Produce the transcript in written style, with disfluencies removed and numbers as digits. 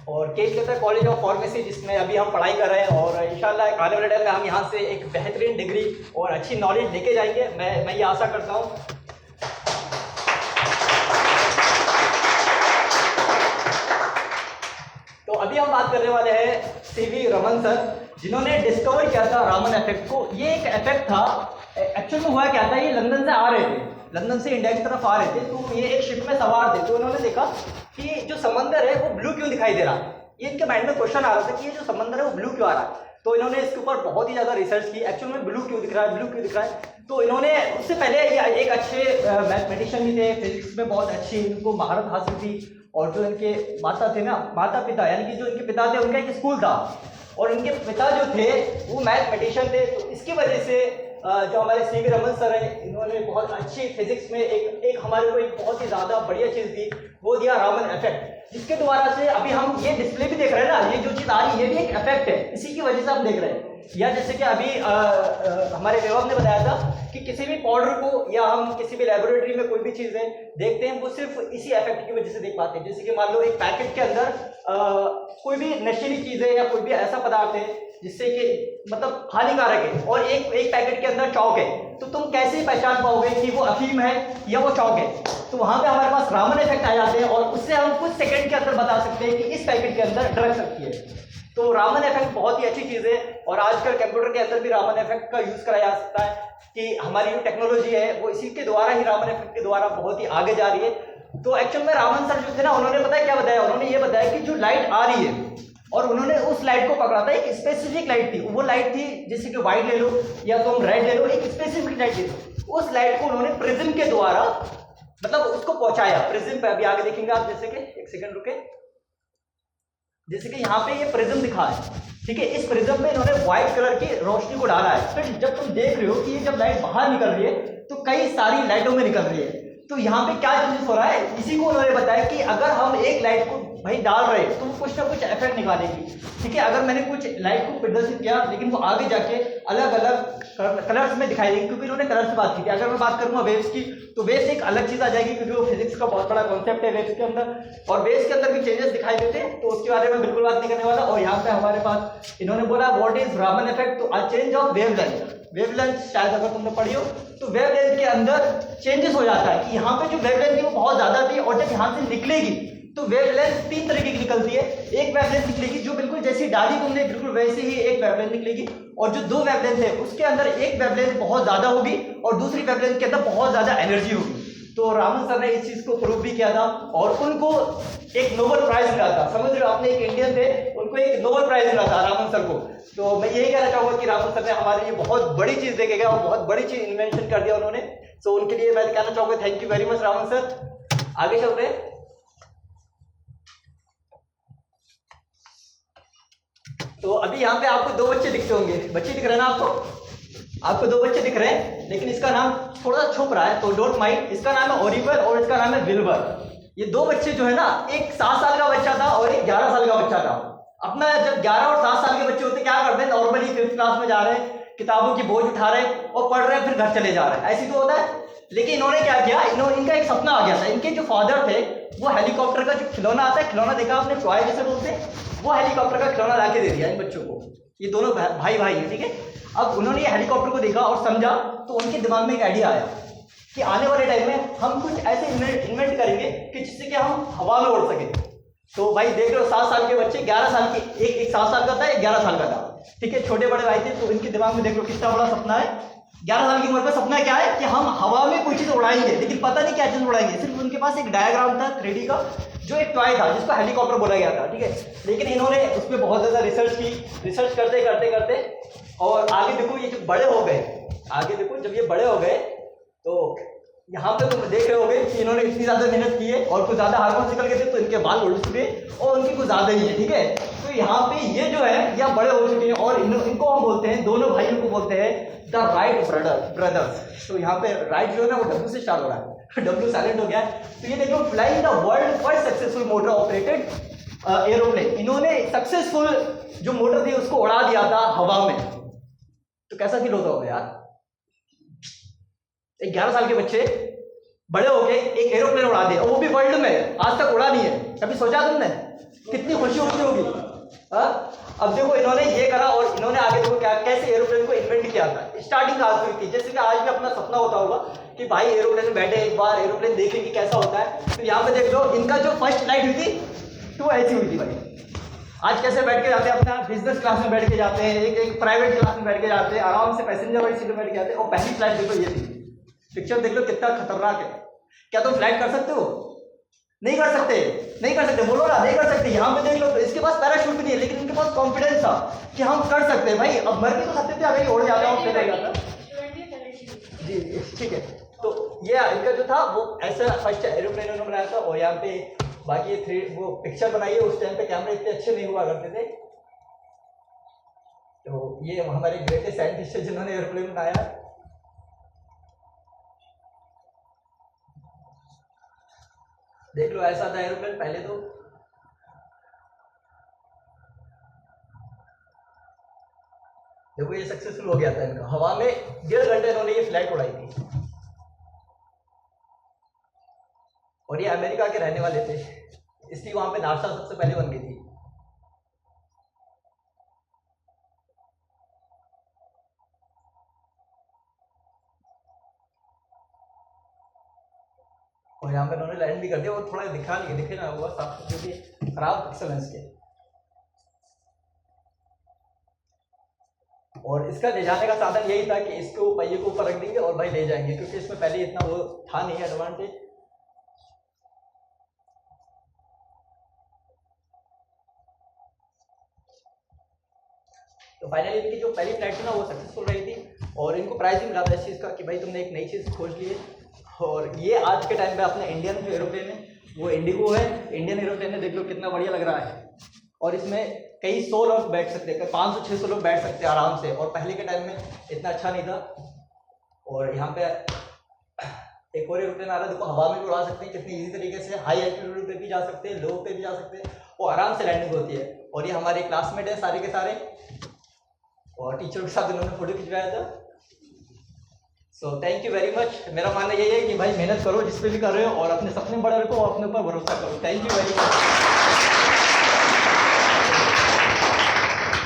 और केज कहता है कॉलेज ऑफ फार्मेसी, जिसमें अभी हम पढ़ाई कर रहे हैं और इंशाल्लाह आने वाले टाइम में हम यहाँ से एक बेहतरीन डिग्री और अच्छी नॉलेज लेके जाएंगे। मैं ये आशा करता हूँ। तो अभी हम बात करने वाले हैं सीवी रमन सर, जिन्होंने डिस्कवर किया था रामन इफेक्ट को। ये एक इफेक्ट था, एक्चुअल में हुआ क्या था, ये लंदन से आ रहे थे, लंदन से इंडिया की तरफ आ रहे थे। तो ये एक शिप में सवार थे, तो उन्होंने देखा कि जो समंदर है वो ब्लू क्यों दिखाई दे रहा है। ये इनके माइंड में क्वेश्चन आ रहा था कि ये जो समंदर है वो ब्लू क्यों आ रहा है। तो इन्होंने इसके ऊपर बहुत ही ज़्यादा रिसर्च की, एक्चुअल में ब्लू क्यों दिख रहा है, ब्लू क्यों दिख रहा है। तो इन्होंने उससे पहले एक अच्छे मैथमेटिशियन भी थे, फिजिक्स में बहुत अच्छी इनको महारत हासिल थी। और जो इनके माता थे ना, माता पिता यानी कि जो इनके पिता थे, उनका एक स्कूल था और इनके पिता जो थे वो मैथमेटिशियन थे। तो इसकी वजह से जो हमारे सीवी रमन सर हैं, इन्होंने बहुत अच्छी फिजिक्स में एक हमारे को एक बहुत ही ज़्यादा बढ़िया चीज़ दी, वो दिया रामन इफेक्ट, जिसके द्वारा से अभी हम ये डिस्प्ले भी देख रहे हैं ना, ये जो चीज़ आ रही है ये भी एक इफेक्ट है, इसी की वजह से हम देख रहे हैं। या जैसे कि अभी हमारे वैभव ने बताया था कि किसी भी पाउडर को या हम किसी भी लेबोरेटरी में कोई भी चीज़ें देखते हैं वो सिर्फ इसी इफेक्ट की वजह से देख पाते हैं। जैसे कि मान लो एक पैकेट के अंदर कोई भी नशीली चीज़ है या कोई भी ऐसा पदार्थ है जिससे कि मतलब हानिकारक है, और एक पैकेट के अंदर चौक है, तो तुम कैसे पहचान पाओगे कि वो अफीम है या वो चौक है। तो वहां पे हमारे पास रामन इफेक्ट आ जाते हैं और उससे हम कुछ सेकंड के अंदर बता सकते हैं कि इस पैकेट के अंदर ड्रग सकती है। तो रामन इफेक्ट बहुत ही अच्छी चीज़ है और आजकल कंप्यूटर के अंदर भी रामन इफेक्ट का यूज़ करा जा सकता है कि हमारी जो टेक्नोलॉजी है वो इसी के द्वारा ही, रामन इफेक्ट के द्वारा बहुत ही आगे जा रही है। तो एक्चुअल में रामन सर जो थे ना, उन्होंने पता है क्या बताया, उन्होंने ये बताया कि जो लाइट आ रही है और उन्होंने उस लाइट को पकड़ा था, एक स्पेसिफिक लाइट थी, वो लाइट थी जैसे कि व्हाइट ले लो या तो हम रेड ले लो, एक स्पेसिफिक लाइट थी। उस लाइट को उन्होंने प्रिज्म के द्वारा मतलब उसको पहुंचाया प्रिज्म पे। अभी आगे देखेंगे आप, जैसे कि एक सेकंड रुके, जैसे कि यहाँ पे ये प्रिज्म दिखा है, ठीक है, इस प्रिज्म में इन्होंने व्हाइट कलर की रोशनी को डाला है। फिर जब तुम देख रहे हो कि ये जब लाइट बाहर निकल रही है तो कई सारी लाइटों में निकल रही है। तो यहाँ पे क्या चेंजेस हो रहा है, इसी को उन्होंने बताया कि अगर हम एक लाइट को भाई डाल रहे हैं तो वो कुछ ना कुछ इफेक्ट निकालेगी, ठीक है। अगर मैंने कुछ लाइट को प्रदर्शित किया लेकिन वो आगे जाके अलग अलग कलर्स में दिखाई देगी, क्योंकि इन्होंने कलर से बात की थी। अगर मैं बात करूंगा वेव्स की, तो वेव्स एक अलग चीज आ जाएगी, क्योंकि वो फिजिक्स का बहुत बड़ा कॉन्सेप्ट है वेव्स के अंदर, और वेव्स के अंदर भी चेंजेस दिखाई देते हैं, तो उसके बारे में बिल्कुल बात नहीं करने वाला। और यहाँ पे हमारे पास इन्होंने बोला व्हाट इज रामन इफेक्ट, तो a change of wavelength. Wavelength शायद अगर तुमने पढ़ी हो तो वेवलेंथ के अंदर चेंजेस हो जाता है कि यहाँ पे जो वेवलेंथ थी वो बहुत ज्यादा थी, और जब यहाँ से निकलेगी तो वेवलेंथ तीन तरीके की निकलती है। एक वेवलेंथ निकलेगी जो बिल्कुल जैसी डाली तुमने बिल्कुल वैसे ही एक वेवलेंथ निकलेगी, और जो दो वेवलेंथ है उसके अंदर एक वेवलेंथ बहुत ज्यादा होगी और दूसरी वेवलेंथ के अंदर बहुत ज्यादा एनर्जी होगी। तो रामन सर ने इस चीज को प्रूव भी किया था और उनको एक नोबेल प्राइज मिला था। समझ रहे हो, आपने एक इंडियन थे, उनको एक नोबेल प्राइज मिला था रामन सर को। तो मैं यही कहना चाहूंगा कि रामन सर ने हमारे लिए बहुत बड़ी चीज देके गया और बहुत बड़ी चीज इन्वेंशन कर दिया उन्होंने। तो उनके लिए मैं कहना चाहूंगा thank you very much Raman sir. आगे चलते हैं। तो अभी यहाँ पे आपको दो बच्चे दिखते होंगे, बच्चे दिख रहे हैं ना आपको दो बच्चे दिख रहे हैं, लेकिन इसका नाम थोड़ा सा छुप रहा है तो डोंट माइंड। इसका नाम है ओरिबल और इसका नाम है विल्बर। ये दो बच्चे जो है ना, एक 7 साल का बच्चा था और एक 11 साल का बच्चा था। अपना जब 11 और 7 साल के बच्चे होते क्या करते हैं, नॉर्मली 5th क्लास में जा रहे हैं, किताबों की बोझ उठा रहे हैं और पढ़ रहे हैं, फिर घर चले जा रहे हैं, ऐसी तो होता है। लेकिन इन्होंने क्या किया, इनका एक सपना आ गया था। इनके जो फादर थे वो हेलीकॉप्टर का जो खिलौना आता है, खिलौना देखा आपने, टॉय जैसे बोलते हैं, वो हेलीकॉप्टर का खिलौना लाके दे दिया इन बच्चों को। ये दोनों भाई है, ठीक है। अब उन्होंने ये हेलीकॉप्टर को देखा और समझा, तो उनके दिमाग में एक आइडिया आया कि आने वाले टाइम में हम कुछ ऐसे इन्वेंट करेंगे कि जिससे कि हम हवा में उड़ सके। तो भाई देख रहे हो, 7 साल के बच्चे, 11 साल के, एक 7 साल का था, एक 11 साल का था, ठीक है, छोटे बड़े भाई थे। तो इनके दिमाग में देख लो कितना बड़ा सपना है। 11 साल की उम्र में सपना क्या है कि हम हवा में कोई चीज उड़ाएंगे, लेकिन पता नहीं क्या चीज उड़ाएंगे। सिर्फ उनके पास एक डायग्राम था 3D का, जो एक टॉय था जिसको हेलीकॉप्टर बोला गया था, ठीक है। लेकिन इन्होंने उस पर बहुत ज्यादा रिसर्च की, रिसर्च करते करते करते और आगे देखो ये जो बड़े हो गए, आगे देखो जब ये बड़े हो गए तो यहाँ पे तुम देख रहे होगे कि इन्होंने इतनी ज्यादा मेहनत की है और कुछ ज्यादा हार्मोन्स निकल गए थे, तो इनके बाल उड़ चुके और उनकी कुछ ज्यादा ही है, ठीक है। तो यहाँ पे ये जो है यह बड़े हो चुके हैं और इनको हम बोलते हैं, दोनों भाइयों को बोलते हैं द राइट ब्रदर्स। तो यहाँ पे राइट जो है ना वो डब्ल्यू से स्टार्ट हो रहा है, डब्ल्यू साइलेंट हो गया है। तो ये देखो, flying the world first successful motor operated aeroplane. इन्होंने सक्सेसफुल जो मोटर थी उसको उड़ा दिया था हवा में। तो कैसा फील होता होगा यार, एक 11 साल के बच्चे बड़े होके एक एरोप्लेन उड़ा दिया, वो भी वर्ल्ड में, आज तक उड़ा नहीं है। कभी सोचा तुमने? कितनी खुशी होती होगी। हाँ, अब देखो इन्होंने ये करा और इन्होंने आगे देखो क्या कैसे एरोप्लेन को इन्वेंट किया था। स्टार्टिंग कहाँ से हुई थी? जैसे कि आज भी अपना सपना होता होगा कि भाई एरोप्लेन में बैठे, एक बार एरोप्लेन देखें कि कैसा होता है। तो यहाँ पे देख लो इनका जो फर्स्ट फ्लाइट हुई थी तो ऐसी हुई थी भाई। आज कैसे बैठ के जाते हैं, अपना बिजनेस क्लास में बैठ के जाते हैं, एक प्राइवेट क्लास में बैठ के जाते हैं, आराम से पैसेंजर वाली सीट में बैठ के जाते हैं। और पहली फ्लाइट देखो ये थी। पिक्चर देख लो कितना खतरनाक है। क्या तुम फ्लाइट कर सकते हो? नहीं कर सकते, नहीं कर सकते, बोलो ना नहीं कर सकते। यहाँ पे देख लो इसके पास पैराशूट भी नहीं है, लेकिन इनके पास कॉन्फिडेंस था कि हम कर सकते हैं भाई। अब मर भी तो सकते थे, अगर उड़ जाता और फिर जाता। जी ठीक है। तो ये इनका जो था वो ऐसा फर्स्ट एरोप्लेन उन्होंने बनाया था। और यहाँ पे बाकी थ्री वो पिक्चर बनाई है, उस टाइम पे कैमरे इतने अच्छे नहीं हुआ करते थे। तो ये हमारे ग्रेटेस्ट साइंटिस्ट है जिन्होंने एरोप्लेन बनाया। देख लो ऐसा था एरोप्लेन पहले। तो देखो ये सक्सेसफुल हो गया था इनका। हवा में 1.5 घंटे इन्होंने ये फ्लाइट उड़ाई थी। और ये अमेरिका के रहने वाले थे, इसलिए वहां पे नासा सबसे पहले बन गई थी। और यहाँ पे उन्होंने लैंड भी कर दिया। और थोड़ा दिखे ना हुआ साफ, क्योंकि खराब पिक्सल के। और इसका ले जाने का साधन यही था कि इसको पहिए को ऊपर रख देंगे और भाई ले जाएंगे, क्योंकि इसमें पहले इतना वो था नहीं एडवांटेज। तो फाइनली इनकी जो पहली फ्लाइट थी ना वो सक्सेसफुल रही थी। और इनको प्राइज भी मिला था इस चीज़ का कि भाई तुमने एक नई चीज़ खोज ली है। और ये आज के टाइम पे अपने इंडियन जो एरोप्लेन है वो इंडिगो है। इंडियन एरोप्लेन है, देख लो कितना बढ़िया लग रहा है। और इसमें कई 100 लोग बैठ सकते हैं, 500-600 लोग बैठ सकते हैं आराम से। और पहले के टाइम में इतना अच्छा नहीं था। और यहाँ पे एक और एरोप्लेन आ रहा है, देखो हवा में भी उड़ा सकते हैं कितनी ईजी तरीके से। हाई एल्टीट्यूड पे भी जा सकते हैं, लो पे भी जा सकते हैं, वो आराम से लैंडिंग होती है। और ये हमारे क्लासमेट है सारे के सारे, और टीचर के साथ इन्होंने फोटो खिंचवाया था। So thank you very much. मेरा मानना यही है कि भाई मेहनत करो जिस पे भी कर रहे हो, और अपने सपने बड़े रखो और अपने ऊपर भरोसा करो। Thank you very much.